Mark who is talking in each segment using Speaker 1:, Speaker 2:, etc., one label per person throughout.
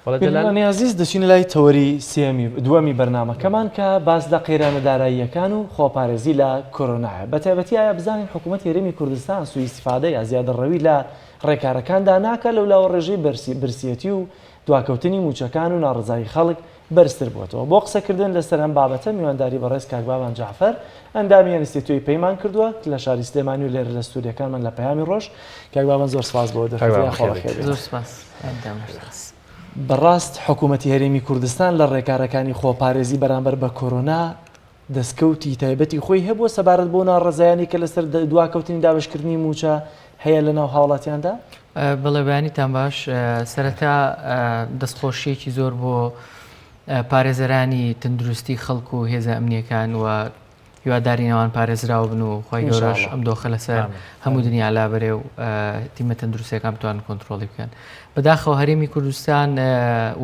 Speaker 1: بەڵێ عزیز دەچینە لای تەوەری دووەمی بەرنامەکەمان کە باس لە قەیرانە داراییەکان و خۆپارێزی لە کۆرۆنایە. بە تایبەتی ئایا بزانین حکوومەتی هەرێمی کوردستان سوء ئیستیفادە یا زیادەڕەوی لە ڕێکارەکاندا ناکە لەولاوە ڕێژەی برسیەتی و دواکەوتنی مووچەکان و ناڕزایی خەڵک بەرزتر بووەتەوە. بۆ قسەکردن لەسەر ئەم بابەتە میوانداری بەڕێز کاک بابان جعفەر ئەندامی ئەنستیتیوتی پەیمان کردووە لە شاری سلێمانی و لێرە لە ستوودیۆکانمان لە پەیامی ڕۆژ. کاک بابان زۆر سپاس بۆ دەرفەتی.
Speaker 2: زۆر سپاس.
Speaker 1: بەڕاست حکوومەتی هەرێمی کوردستان لە ڕێکارەکانی خۆپارێزی بەرامبەر بە کۆرۆنا دەستکەوتی تایبەتی خۆی هەبووە سەبارەت بۆ ناڕزایانی کە لەسەر دواکەوتنی دابشکردنی مووچە هەیە لە ناو هاوڵاتیاندا؟
Speaker 2: بەڵێ بەیانیتان باش. سەرەتا دەستخۆشیەکی زۆر بۆ پارێزەرانی تەندروستی خەڵک و هێزە ئەمنیەکان و هیواداری ناوان پارێزراوە بن و خی گەورەش ئەم دۆخە لەسەر هەموو دنیا لابەرێ و تیمە تەندروستیەکان بتوانن کۆنتترۆلی بکەن. بەداخەوە هەرێمی کوردستان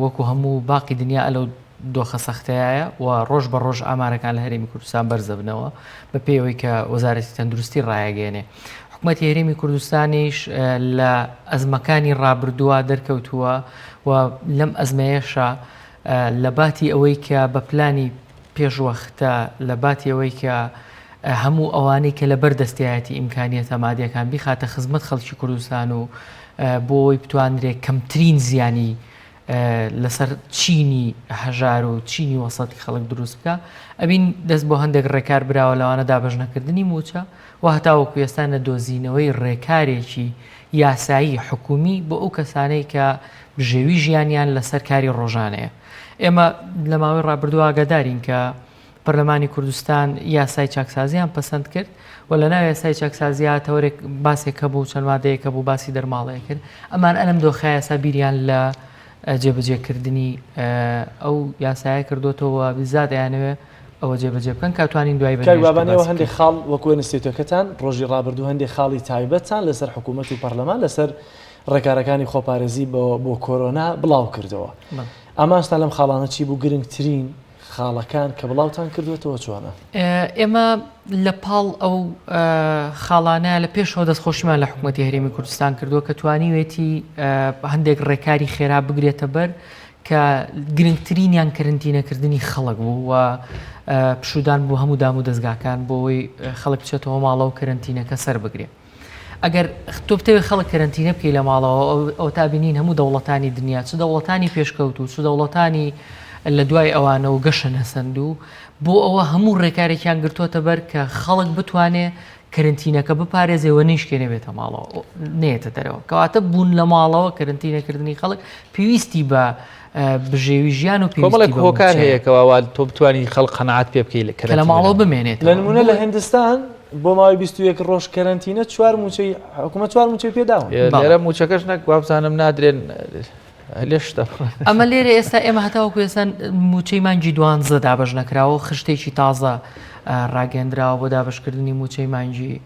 Speaker 2: وەکو هەموو باقی دنیا ئەلەو دۆخە سەختەیە و ڕۆژ بە ڕۆژ ئامارەکان لە هەرێمی کوردستان بەرزە بنەوە بە پێیەوەی کە وەزارەتی تەندروستی ڕایگەێنێ. حکوومەتی هەرێمی کوردستانیش لە ئەزمەکانی ڕابردووە دەرکەوتووە و لەم ئەزمەیەشە لە باتی ئەوەی کە بە پلانی پێشوەختە لە باتی ئەوەی کە هەموو ئەوانەی کە لە بەردەستایەتی ئیمکانیەتە مادیەکان بیخاتە خزمەت خەڵکی کوردستان و بۆی بتوانرێت کەمترین زیانی لەسەر چینی هەژار و چینی وەسەتی خەڵک دروست بکە. ئەبین دەست بۆ هەندێک ڕێکار براوە لەوانە دابەژنەکردنی مووچە و هەتاوەکو ئێستا نەدۆزینەوەی ڕێکارێکی یاسایی حکومی بۆ ئەو کەسانەی کە بژێوی ژیانیان لەسەر کاری ڕۆژانەیە. ئێمە لە ماوەی ڕابردووە ئاگادارین کە پەرلەمانی کوردستان یاسای چاکسازیان پەسەند کرد و لە ناو یاسای چاکسازیە تەورێک باسێکە بوو چەند مادەیەکە بوو باسی دەرماڵەیە کرد. ئەمان ئەلەم دۆخە یاسا بیریان لە جێبەجێکردنی ئەو یاسایە کردوتەوە بیزات یانەوێ ئەوە جێبەجێ بکەن کاتوانین دوای
Speaker 1: بابانەوە هەندێک خاڵ وەکو ئەنستیتیوتەکەتان ڕۆژی ڕابردوو هەندێک خاڵی تایبەتان لەسەر حکوومەت و پەرلەمان لەسەر ڕێکارەکانی خۆپارێزی بۆ کۆرۆنا بڵاو کردەوە. ئەماشتا لەم خاڵانە چی بوو گرنگترین خاڵەکان کە بڵاوتان کردوێتەوە چۆنە؟
Speaker 2: ئێمە لە پاڵ ئەو خاڵانە لە پێشەوە دەستخۆشیمان لە حکوومەتی هەرێمی کوردستان کردووە کە توانیوێتی هەندێک ڕێکاری خێرا بگرێتە بەر کە گرنگترینیان کەرنتینەکردنی خەڵک بوو و پشودان بوو هەموو دام و دەستگاکان بۆەوەی خەڵک بچێتەوە ماڵە و کەرنتینەکە سەر بگرێ. ئەگەر تۆ بتەوێت خەڵک کەرنتینە بکەی لە ماڵەوە ئەو تابینین هەموو دەوڵەتانی دنیا چ دەوڵەتانی پێشکەوت و چ دەوڵەتانی لە دوای ئەوانە و گەشە نەسەند و بۆ ئەوە هەموو ڕێکارێکیان گرتوۆتە بەر کە خەڵک بتوانێت کەرنتینەکە بپارێزێەوە نیشکێنێ بێتە ماڵەوە نێتە دەرەوە کەواتە بوون لە ماڵەوە کەرنتینەکردنی خەڵک پێویستی بە بژێوی ژیان و پێویستی
Speaker 3: هۆکار هەیەکەوە تۆ بتوانی خەڵک قەنەعات پێ بکەی
Speaker 2: لە ماڵەوە بمێنێت.
Speaker 1: لە نمونە لە هیندستان بۆ ماوەی 21 ڕۆژ کەرنتینە 4 مووچەی حکوومەت 4 مووچەی پێداوە.
Speaker 3: لێرە مووچەکەش نەک وابزانم نادرێن لێشتە.
Speaker 2: ئەمە لێرە ئێستا ئێمە هەتاوەکو ئێستا مووچەی مانگی 12 دابەش نەکراوە خشتێکی تازە ڕاگەندراوە بۆ دابشکردنی مووچەی مانگی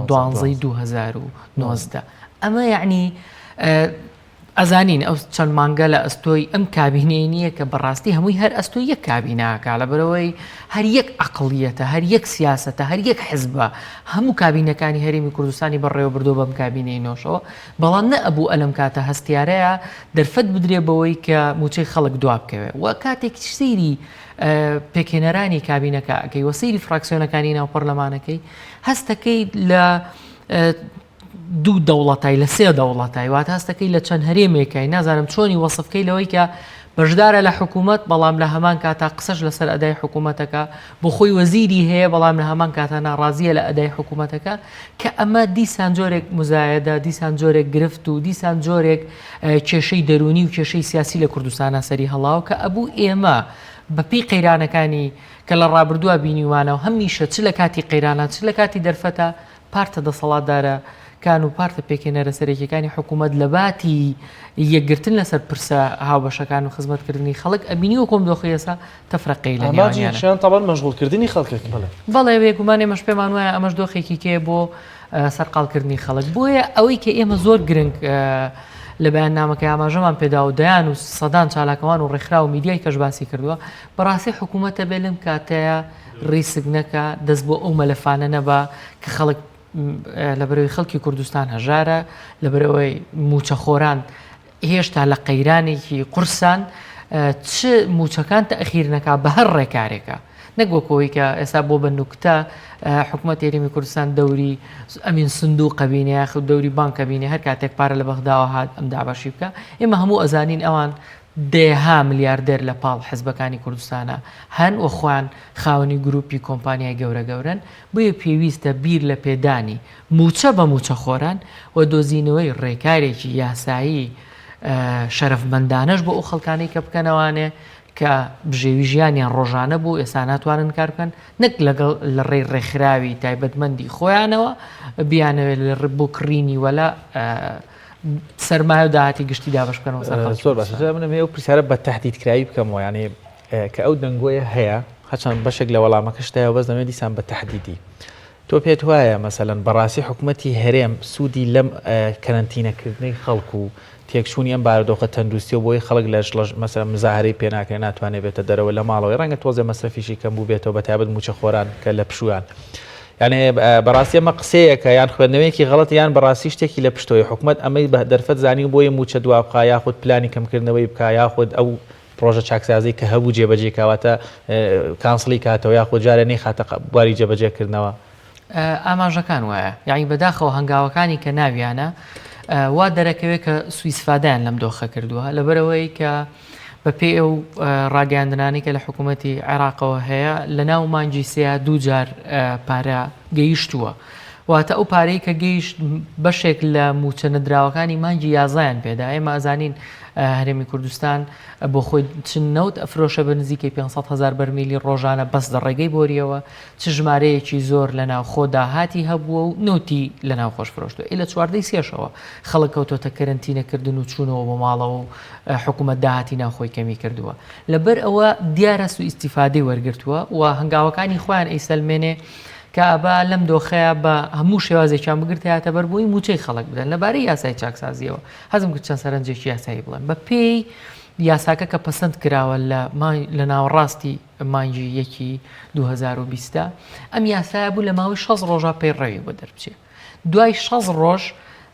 Speaker 2: 12 2019. ئەمە یعنی ئەزانین ئەو چەند مانگە لە ئەستۆی ئەم کابینەی نییە کە بەڕاستی هەمووی هەر ئەستۆی یەک کابیناکە لە بەرەوەی هەر یەک عەقڵیەتە هەر یەک سیاسەتە هەر یەک حیزبە هەموو کابینەکانی هەرێمی کوردستانی بەڕێوە بردۆ بەم کابینەی نۆشەوە بەڵام نەئەبوو ئەلەم کاتە هەستیارەیە دەرفەت بدرێ بەوەی کە مووچەی خەڵک دوا بکەوێت و کاتێک سەیری پێکێنەرانی کابینەکە ئەەکەی وە سەیری فراکسیۆنەکانی ناو پەرلەمانەکەی هەستەکەی لە دوو دەوڵەتای لە سێ دەوڵەتای واتە هەستەکەی لە چەند هەرێمێکای نازانم چۆنی وەسفکەی لەوەی کە بەشدارە لە حکوومەت بەڵام لە هەمان کاتا قسەش لەسەر ئەدای حکوومەتەکە بۆ خۆی وەزیری هەیە بەڵام لە هەمان کاتە ناڕازیە لە ئەدای حکوومەتەکە کە ئەمە دیسان جۆرێک مزایەدە دیسان جۆرێک گرفت و دیسان جۆرێک کێشەی دەرونی و کێشەی سیاسی لە کوردستانە سەری هەڵاو کە ئەبوو ئێمە بەپی قەیرانەکانی کە لە ڕابردووە بینیوانەوە هەمیشە چ لە کاتی قەیرانە چ لە کاتی دەرفەتە پارتە دەسەڵاتدارە کان و پارتە پێکێنەرە سەرەکیەکانی حکوومەت لە باتی یەکگرتن لەسەر پرسە هاوبەشەکان و خزمەتکردنی خەڵک ئەبینی و کۆم دۆخی ئێستا تەفرەقەی لە
Speaker 1: نێوانیان تەبەن مەشغوڵکردنی خەڵکەکە
Speaker 2: بەڵێ بێگومانێ مەش پێمان وایە ئەمەش دۆخێکی کێ بۆ سەرقاڵکردنی خەڵک بۆیە ئەوەی کە ئێمە زۆر گرنگ لە بەیاننامەکە ئاماژەمان پێدا و دەیان و سەدان چالاکەوان و ڕێکخرا و میدیای کەش باسی کردووە بەڕاستی حکوومەتە بێ لەم کاتەیە ڕیسک نەکە دەست بۆ ئەو مەلەفانە نەبا کە خەڵک لە بەرەوەی خەڵکی کوردستان هەژارە لە بەرەوەی مووچەخۆران هێشتا لە قەیرانێکی قورسان چ مووچەکان تەخیر نەکا بە هەر ڕێکارێکە نەگوەکەوەی کە ئێستا بۆ بە نوکتە حکوومەت هێرێمی کوردستان دەوری ئەمین سندوق بینێ خو دەوری بانکە بینێ هەر کاتێک پارە لە بەغداوە هات ئەم دابەشی بکە ئێمە هەموو ئەزانین ئەوان دێها ملیاردێر لە پاڵ حیزبەکانی کوردستانە هەن و خوان خاوەنی گروپی کۆمپانیای گەورە بۆیە پێویستە بیر لە پێدانی مووچە بە مووچە خۆران و دۆزینەوەی ڕێکارێکی یاسایی شەرەفمەندانەش بۆ ئەو خەڵکانەی کە بکەنەوانێ کە بژێوی ژیانیان ڕۆژانە بوو ئێستا ناتوانن کار بکەن نەک لەگەڵ لە ڕێی ڕێکخراوی تایبەتمەندی خۆیانەوە بیانەوێت لە بۆ کڕینی وەلا سەرمایە و داهاتی گشتی دابش بکەنەوە
Speaker 3: زۆر باش منم ئەو پرسیارە بە تەهدیدکراوی بکەمەوە یعنی کە ئەو دەنگۆیە هەیە هەچەند بەشێک لە وەڵامەکەشتایە بەس دەمێت دیسان بە تەهدیدی تۆ پێت وایە مەسەلەن بەڕاستی حکوومەتی هەرێم سوودی لەم کەرەنتینەکردنەی خەڵکو و تێکچوونی ئەم بارودۆخە تەندروستی و بۆی خەڵک لەش مەسەلەن مزاهرەی پێ ناکرێت ناتوانێت بێتە دەرەوە لە ماڵەوەی ڕەنگە تۆزێ مەسرەفیشی کەم بوو بێتەوە بە تایبەت مووچە خۆران کە لە پشویان یعنی بەڕاستی ئەمە قسەیەکە یان خوێندنەوەیەکی غەڵەت یان بەڕاستی شتێکی لە پشتۆی حکوومەت ئەمەی بە دەرفەت زانی و بۆیە مووچە دوا بخا یاخود پلانی کەمکردنەوەی بکە یاخود ئەو پرۆژە چاکسازی کە هەبوو جێبەجێ کاواتە کانسڵی کاتەوە یاخود جارێ نەیخاتە بواری جێبەجێکردنەوە
Speaker 2: ئاماژەکان وایە یعنی بەداخەوە هەنگاوەکانی کە ناویانە وا دەرەکەوێت کە سوئیسفادایان لەم دۆخە کردووە لەبەرەوەی کە بە پێ ئەو ڕاگەاندنانی کە لە حکوومەتی عێراقەوە هەیە لە ناو مانگی سێ دوو جار پارە گەیشتووە واتە ئەو پارەی کە گەیشت بەشێک لە مووچە نەدراوەکانی مانگی یازایان پێدا ئێمە ئەزانین هەرێمی کوردستان بۆ خۆی چنەوت ئەفرۆشە بە نزیکەی 500,000 بەرمیلی ڕۆژانە بەس لە ڕێگەی بۆریەوە چ ژمارەیەکی زۆر لە ناو خۆدا هاتی هەبووە و نوتی لە ناو خۆش فرۆشتووە لە 14 سێشەوە خەڵک کەوتۆتە کەرەنتینەکردن و چوونەوە بۆ ماڵەوە و حکوومەت داهاتی ناوخۆی کەمی کردووە لەبەر ئەوە دیارە سوئیستیفادەی وەرگرتووە و هەنگاوەکانی خۆیان ئەیسەلمێنێ کە ئەبا لەم دۆخەیە بە هەموو شێوازێکیان بگرتایەتە بەربووی مووچەی خەڵک بدەن لەبارەی یاسای چاکسازیەوە حەزم کرد چەند سەرنجێکی یاسایی بڵێن بە پێی یاساکە کە پەسەند کراوە لە ناوەڕاستی مانگی 2020 ئەم یاسایە بوو لە ماوەی 6 ڕۆژە پەیڕەوی بۆ دەربچێ دوای 6 ڕۆژ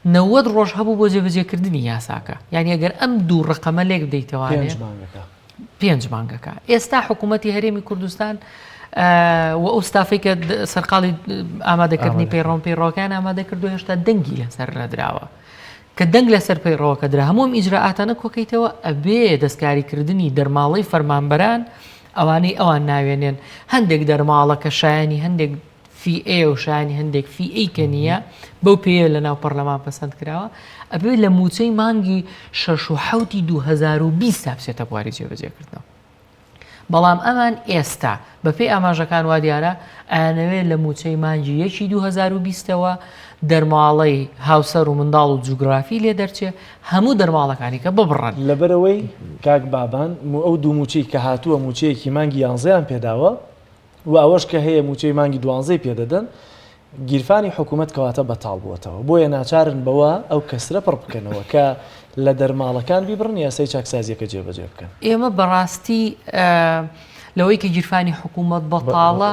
Speaker 2: 90 ڕۆژ هەبوو بۆ جێبەجێکردنی یاساکە یعنی ئەگەر ئەم دوو ڕقەمە لێک بدەیتەوانێ 5 مانگەکە ئێستا حکوومەتی هەرێمی کوردستان و ئەو ستافەی کە سەرقاڵی ئامادەکردنی پەیڕۆکان ئامادە کردو هێشتا دەنگی لەسەر نەدراوە کە دەنگ لەسەر پەیڕۆکە درا هەموم ئیجرائاتانە کۆکەیتەوە ئەبێ دەستکاریکردنی دەرماڵی فەرمانبەران ئەوانەی ئەوان ناوێنێن هەندێک دەرماڵەکە شایانی هەندێک فی و شایانی هەندێک فی کە نییە بەو پێ لە ناو پەرلەمان پەسەند کراوە ئەبێ لە مووچەی مانگی 6 و 7 2020 بچێتە بواری جێبەجێکردنەوە بەڵام ئەمان ئێستا بەپێی ئاماژەکان وا دیارە ئەیانەوێت لە مووچەی مانگی 2020ەوە دەرماڵەی هاوسەر و منداڵ و جوگرافی لێ دەرچێ هەموو دەرماڵەکانی کە ببڕن
Speaker 1: لەبەرەوەی کاک بابان ئەو دوو مووچەی کە هاتووە مووچەیەکی مانگی 11 پێداوە و ئەوەش کە هەیە مووچەی مانگی 12 پێدەدەن گیرفانی حکوومەت کەواتە بەتاڵ بووەتەوە بۆیە ناچارن بەوە ئەو کەسرە پڕ بکەنەوە کە لە دەرماڵەکان بیبڕن یاسای چاکسازیەکە جێبەجێ بکەن
Speaker 2: ئێمە بەڕاستی لەوەی کە گیرفانی حکوومەت بەتاڵە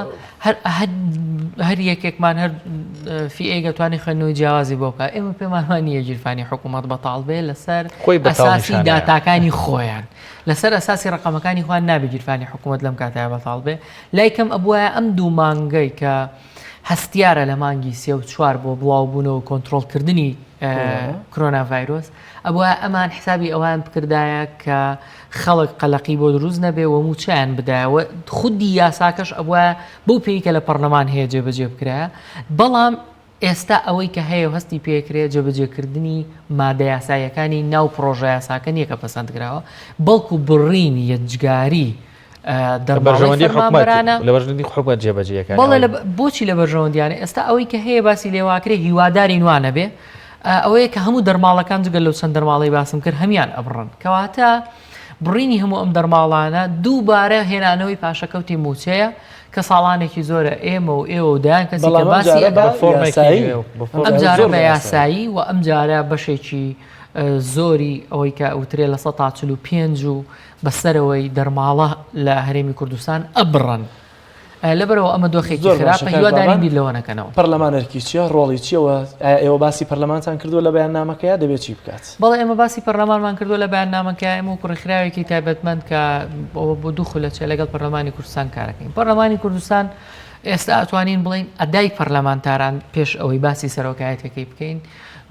Speaker 2: هەر یەکێکمان هەر فیئێگە توانی خوێندنەوەی جیاوازی بۆ بکە ئێمە پێمانوانیە گیرفانی حکوومەت بەتاڵ بێ لەسەر ئەساسی داتاکانی خۆیان لەسەر ئەساسی ڕقەمەکانی خۆیان نابێ گیرفانی حکوومەت لەم کاتایە بەتاڵ بێ لایکەم ئەبووە ئەم دوو مانگەی کە هەستیارە لە مانگی 3 و 4 بۆ بڵاوبوونەوە و کۆنتڕۆڵکردنی کۆرۆنا ڤایرۆس ئەوە ئەمان حسابی ئەوان بکردایە کە خەڵک قەلەقی بۆ دروست نەبێ و مووچیان بدایەوە خودی یاساکەش ئەوە بەو پێی کە لە پەرلەمان هەیە جێبەجێ بکرایە بەڵام ئێستا ئەوەی کە هەیە هەستی پێکرێت جێبەجێکردنی مادە یاساییەکانی ناو پرۆژە یاساکە نییە کە پەسەند کراوە بەڵکو بڕینی یەکجگاری
Speaker 3: بەرژەوەندی حکوومەت جێبەجێەکە
Speaker 2: بۆچی لە بەرژەوەندیانە ئێستا ئەوەی کە هەیە باسی لێواکرێ هیواداری نوانە بێ ئەوەیە کە هەموو دەرماڵەکان جگەل لەو چەند دەرماڵی باسم کرد هەمیان ئەبڕن کەواتە بڕینی هەموو ئەم دەرماڵانە دووبارە هێنانەوەی پاشەکەوتی مووچەیە کە ساڵانێکی زۆرە ئێمە و ئێوە و دایان کەسی کە باسی ئەم جارە بە یاسایی و ئەم جارە بەشێکی زۆری ئەوەی کە ئەوترێ لە 145 و بەسەرەوەی دەرماڵە لە هەرێمی کوردستان ئەبڕن لەبەرەوە ئەمە دۆخێکی خراپە هیواداری بیر لەوە نەکەنەوە.
Speaker 1: پەرلەمانەرکی چییە ڕۆڵی چیەوە ئێوە باسی پەرلەمانتان کردووە لە بەیاننامەکەیە دەبێت چی بکات؟
Speaker 2: بەڵێ ئێمە باسی پەرلەمانمان کردووە لە بەیاننامەکە ئێمە کوڕەخراوێکی تایبەتمەند کە بۆ دوو خولەچێ لەگەڵ پەرلەمانی کوردستان کارەکەین. پەرلەمانی کوردستان ئێستا ئەتوانین بڵین ئەدای پەرلەمانتاران پێش ئەوەی باسی سەرۆکایەتەکەی بکەین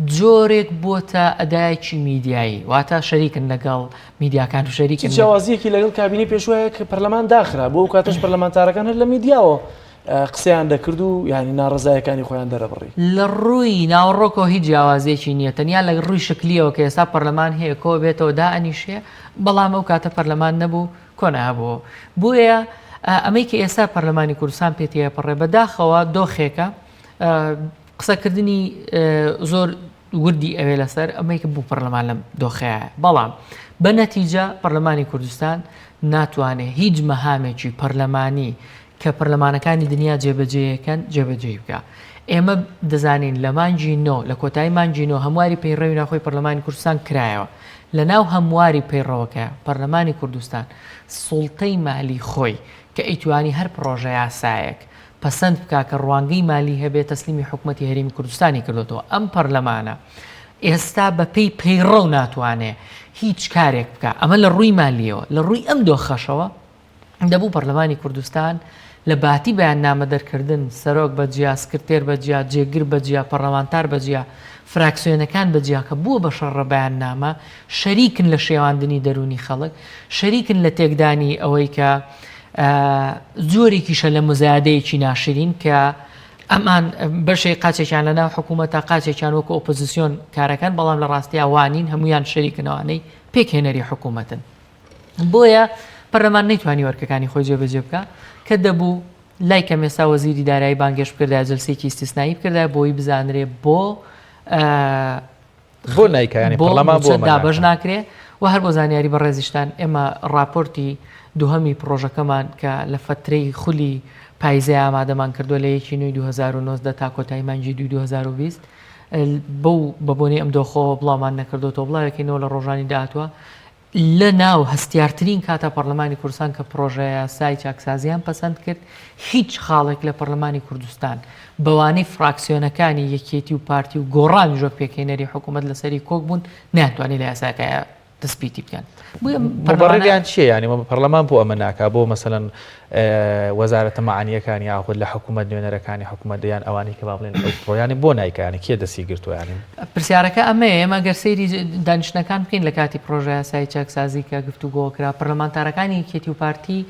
Speaker 2: جۆرێک بۆتە ئەدایەکی میدیایی واتە شەریکن لەگەڵ میدیاکان و شەریکن
Speaker 1: جیاوازیەکی لەگەڵ کابینی پێشوایە کە پەرلەمان داخرا بۆ ئەو کاتەش پەرلەمانتارەکان هەر لە میدیاوە قسەیان دەکرد و ینی ناڕزایەکانی خۆیان دەرەبڕی
Speaker 2: لە ڕووی ناوەڕۆکەوە هیچ جیاوازیەکی نییە تەنیا لە ڕووی شکلیەوە کە ئێستا پەرلەمان هەیە کۆ بێتەوە دائەنیشێ بەڵام ئەو کاتە پەرلەمان نەبوو کۆ نەبوو بۆیە ئەمەی کە ئێستا پەرلەمانی کوردستان پێتیە پەڕێ بەداخەوە دۆخێکە قسەکردنی زۆر وردی ئەوێ لەسەر ئەمەی کە بوو پەرلەمان لەم دۆخەیە بەڵام بە نەتیجە پەرلەمانی کوردستان ناتوانێت هیچ مەهامێکی پەرلەمانی کە پەرلەمانەکانی دنیا جێبەجێیەکەن جێبەجێ بکە. ئێمە دەزانین لە مانجی نۆ لە کۆتایی مانجی نۆ هەمواری پەیڕەوی ناخۆی پەرلەمانی کوردستان کرایەوە لە ناو هەمواری پەیڕەوەکە پەرلەمانی کوردستان سوڵتەی مالی خۆی کە ئەیتوانی هەر پرۆژە یاسایەک پەسەند بکە کە ڕوانگەی مالی هەبێت تەسلیمی حکوومەتی هەرێمی کوردستانی کردوەوە ئەم پەرلەمانە ئێستا بەپێی پەیڕەو ناتوانێت هیچ کارێک بکە ئەمە لە ڕووی مالیەوە لە ڕووی ئەم دۆخەشەوە دەبوو پەرلەمانی کوردستان لە باتی بەیاننامە دەرکردن سەرۆک بەجیا سکرتێر بەجیا جێگر بەجیا پەرلەمانتار بەجیا فراکسیۆنەکان بەجیا کە بووە بە شەڕە بەیاننامە شەریکن لە شێواندنی دەرونی خەڵک شەریکن لە تێکدانی ئەوەی کە زۆرێکیشە لە مزایادەیەکی ناشرین کە ئەمان بەشێک قاچێکیان لە ناو حکوومەتە قاچێکیان وەکو ئۆپۆزیسیۆن کارەکەن بەڵام لە ڕاستیە وانین هەمویان شەریکنەوەانەی پێکهێنەری حکوومەتن بۆیە پەرلەمان نەیتوانی وەرکەکانی خۆی جێبەجێ بکە کە دەبوو لای کە مێستا وەزیری دارایی بانگێش بکردا جەلسەیەکی ئیسtisnایی بکردا بۆی بزانرێ بۆ
Speaker 3: نایکە پەرلەمان بۆ
Speaker 2: دابەش ناکرێ و هەر بۆ زانیاری بە ڕێزیشتان ئێمە راپۆرتی دووهەمی پرۆژەکەمان کە لە فترەی خولی پایزە ئامادەمان کردووە لە 1/2019 تا کۆتایی مانجی 2020 بەو بەبوونی ئەم دۆخەوە بڵاومان نەکردوەوە بڵاوێکینەوە لە ڕۆژانی داهاتوە لە ناو هەستیارترین کاتە پەرلەمانی کوردستان کە پرۆژەیە یاسای چاکسازیان پەسەند کرد هیچ خاڵێک لە پەرلەمانی کوردستان بەوانەی فراکسیۆنەکانی یەکێتی و پارتی و گۆڕانی ژۆک پێکهێنەری حکوومەت لەسەری کۆک بوون ناتوانانی لە یاساکە دەستپیتی بکەن
Speaker 3: بەڕێگەیان چیە ینی پەرلەمان بۆ ئەمە ناکا بۆ مەسەلەن وەزارەتە مەعانیەکانی یاخود لە حکوومەت نوێنەرەکانی حکوومەت دەیان ئەوانی کە با بڵێن ڕۆیانی بۆ نایکانی کێ دەستی گرتویانی
Speaker 2: پرسیارەکە ئەمەیە ئێمە گەر سەیری دانیشتەکان بکەین لە کاتی پرۆژە یاسای چاکسازی کە گفتوگۆکرا پەرلەمانتارەکانی یەکێتی و پارتی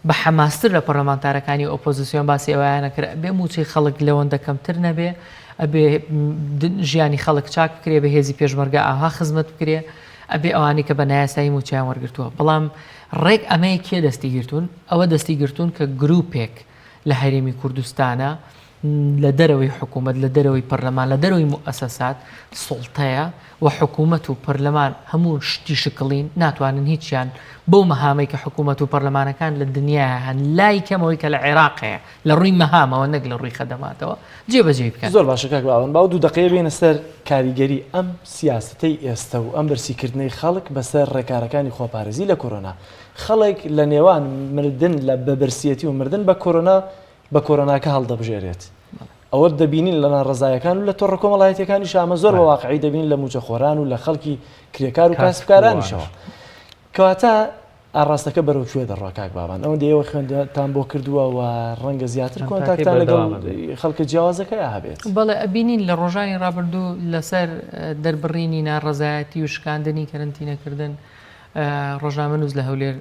Speaker 2: بە حەماستر لە پەرلەمانتارەکانی ئۆپۆزیسیۆن باسی ئەویانە کرد بێ مووچەی خەڵک لەوەندە کەمتر نەبێ ئەبێ ژیانی خەڵک چاک بکرێ بە هێزی پێشمەرگە ئاها خزمەت بکرێ ئەبێ ئەوانی کە بە نایاسایی مووچیان وەرگرتووە بەڵام ڕێک ئەمەیە کێ دەستی گرتوون ئەوە دەستی گرتوون کە گروپێک لە هەرێمی کوردستانە لە دەرەوەی حکوومەت لە دەرەوەی پەرلەمان لە دەرەوەی مؤسسات سوڵتەیە و حکوومەت و پەرلەمان هەموو شتی شکڵین ناتوانن هیچیان بەو مەهامەی کە حکوومەت و پەرلەمانەکان لە دنیا هەن لای کەمەوەی کە لە عێراقەیە لە ڕووی مەهامەوە نەک لە ڕووی خەدەماتەوە جێبەجێ بکەن.
Speaker 1: زۆر باشە کاک باوەن باو دوو دقەیە بێنە سەر کاریگەری ئەم سیاستەی ئێستا و ئەم بەرسیکردنەی خەڵک بەسەر ڕێکارەکانی خۆپارێزی لە کۆرۆنا خەڵک لە نێوان مردن لە بەبەرسیەتی و مردن بە کۆرۆناکە هەڵدەبژێرێت ئەوە دەبینین لە ناڕزایەکان و لە تۆڕە کۆمەڵایەتیەکانی شامە زۆر بە واقعی دەبین لە مووچە خۆران و لە خەڵکی کرێکار و کاسبکارانیشەوە کەواتە ئاڕاستەکە بەرەو کوێ دەڕوا کاک بابان ئەوە دێەوە خوێندتان بۆ کردووە و ڕەنگە زیاتر کۆنتاکتان لەگەڵ خەڵکە جیاوازەکەی هەبێت
Speaker 2: بەڵێ ئەبینین لە ڕۆژانی ڕابردوو لەسەر دەربڕینی ناڕزایەتی و شکاندنی کەرنتینەکردن ڕۆژنامەنووس لە هەولێر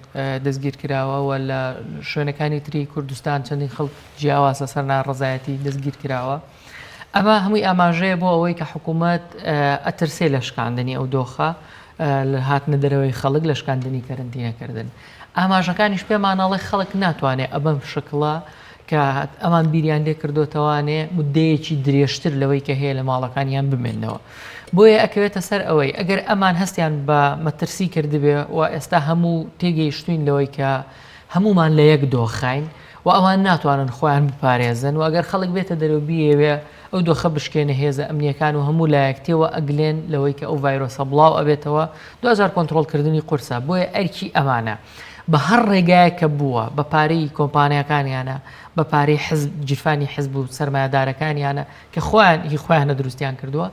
Speaker 2: دەستگیر کراوە لە شوێنەکانی تری کوردستان چەندین خەڵک جیاواز لەسەر ناڕزایەتی دەستگیر کراوە ئەمە هەمووی ئاماژەیە بۆ ئەوەی کە حکوومەت ئەترسێ لە شکاندنی ئەو دۆخە لە هاتنە دەرەوەی خەڵک لە شکاندنی کەرنتینەکردن ئاماژەکانیش پێمانەڵێ خەڵک ناتوانێت ئەبەم شکڵە کە ئەمان بیریان لێ کردوتەوانێ مدەیەکی درێژتر لەوەی کە هەیە لە ماڵەکانیان بمێنەوە بۆیە ئەکەوێتە سەر ئەوەی ئەگەر ئەمان هەستیان بە مەترسی کردبێ و ئێستا هەموو تێگەیشتوین لەوەی کە هەمومان لە یەک دۆخاین و ئەوان ناتوانن خۆیان بپارێزن و ئەگەر خەڵک بێتە دەرەوە بیەوێ ئەو دۆخە بشکێنە هێزە ئەمنیەکان و هەموو لایەکتیەوە ئەگلێن لەوەی کە ئەو ڤایرۆسە بڵاو ئەبێتەوە 2000 کۆنتڕۆڵکردنی قورسە بۆیە ئەرکی ئەمانە بە هەر ڕێگایە کە بووە بە پارەی کۆمپانیەکانیانە بە پارەی جیرفانی حزب و سەرمایه‌دارەکانیانە کە خۆیانە دروستیان کردووە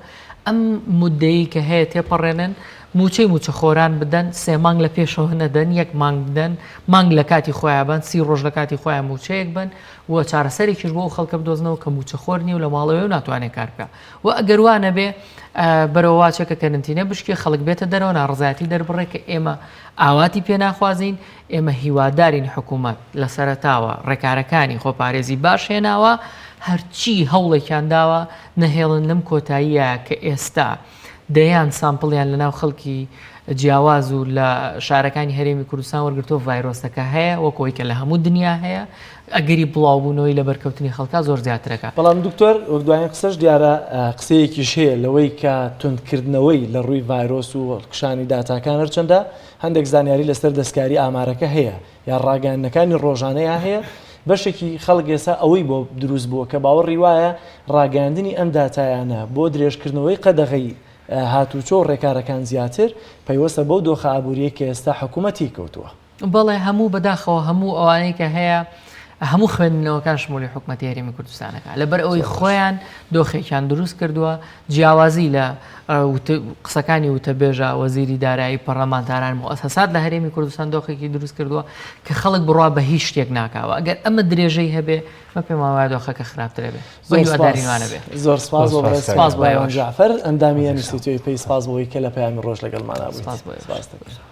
Speaker 2: ئەم مودەیە کە هەیە تێپەڕێنن مووچەی خۆران بدەن 3 مانگ لە پێشەوە نەدەن 1 مانگ بدەن مانگ لە کاتی خۆیان بن 30 ڕۆژ لە کاتی خۆیان مووچەیەک بن و چارەسەرێکیش بۆ خەڵکە بدۆزنەوە کە مووچە خۆر نیە و لە ماڵەوەی و ناتوانێت کار بکە و ئەگەر وانە بێ بەرەوە واچێکە کەرنتینە بشکێ خەڵک بێتە دەرەوە ناڕزایەتی دەربڕێ کە ئێمە ئاواتی پێ ناخوازین ئێمە هیوادارین حکوومەت لە سەرەتاوە ڕێکارەکانی خۆپارێزی باش هێناوە هەرچی هەوڵێکیان داوە نەهێڵن لەم کۆتاییە کە ئێستا دەیان سامپڵیان لەناو خەڵکی جیاواز و لە شارەکانی هەرێمی کوردستان وەرگرتۆ ڤایرۆسەکە هەیە وەکەوەی کە لە هەموو دنیا هەیە ئەگەری بڵاوبوونەوەی لە بەرکەوتنی خەڵکا زۆر زیاترەکە.
Speaker 1: بەڵام دکتۆر وەک دوایین قسەش دیارە قسەیەکیش هەیە لەوەی کە توندکردنەوەی لە ڕووی ڤایرۆس و کشانی داتاکان هەرچەندە هەندێک زانیاری لەسەر دەستکاری ئامارەکە هەیە یا ڕاگەیاندنەکانی ڕۆژانەیە هەیە بەشێکی خەڵک ئێستا ئەوەی بۆ دروست بووە کە باوەڕی وایە ڕاگەاندنی ئەم داتایانە بۆ درێژکردنەوەی قەدەغی هاتوچۆ ڕێکارەکان زیاتر پەیوەستە بەو دۆخە ئابوووریە کە ئێستا حکوومەتی کەوتووە.
Speaker 2: بەڵێ هەموو بەداخەوە هەموو ئەوانەی کە هەیە هەموو خوێندنەوەکان شمولی حکوومەتی هەرێمی کوردستانەکە لەبەر ئەوەی خۆیان دۆخێکیان دروست کردووە جیاوازی لە قسەکانی وتەبێژە وەزیری دارایی پەرلەمانتاران مؤسسات لە هەرێمی کوردستان دۆخێکی دروست کردووە کە خەڵک بڕوا بە هیچ شتێک ناکاوە ئەگەر ئەمە درێژەی هەبێ مە پێم وایە دۆخەکە خراپترە بێ هیوادارینوانە بێ.
Speaker 1: زۆر سپاس بۆ جعفەر ئەندامی ئەنستیتیوتی پێی سپاس بۆی کە لە پەیامی ڕۆژ لەگەڵمانە بوویت.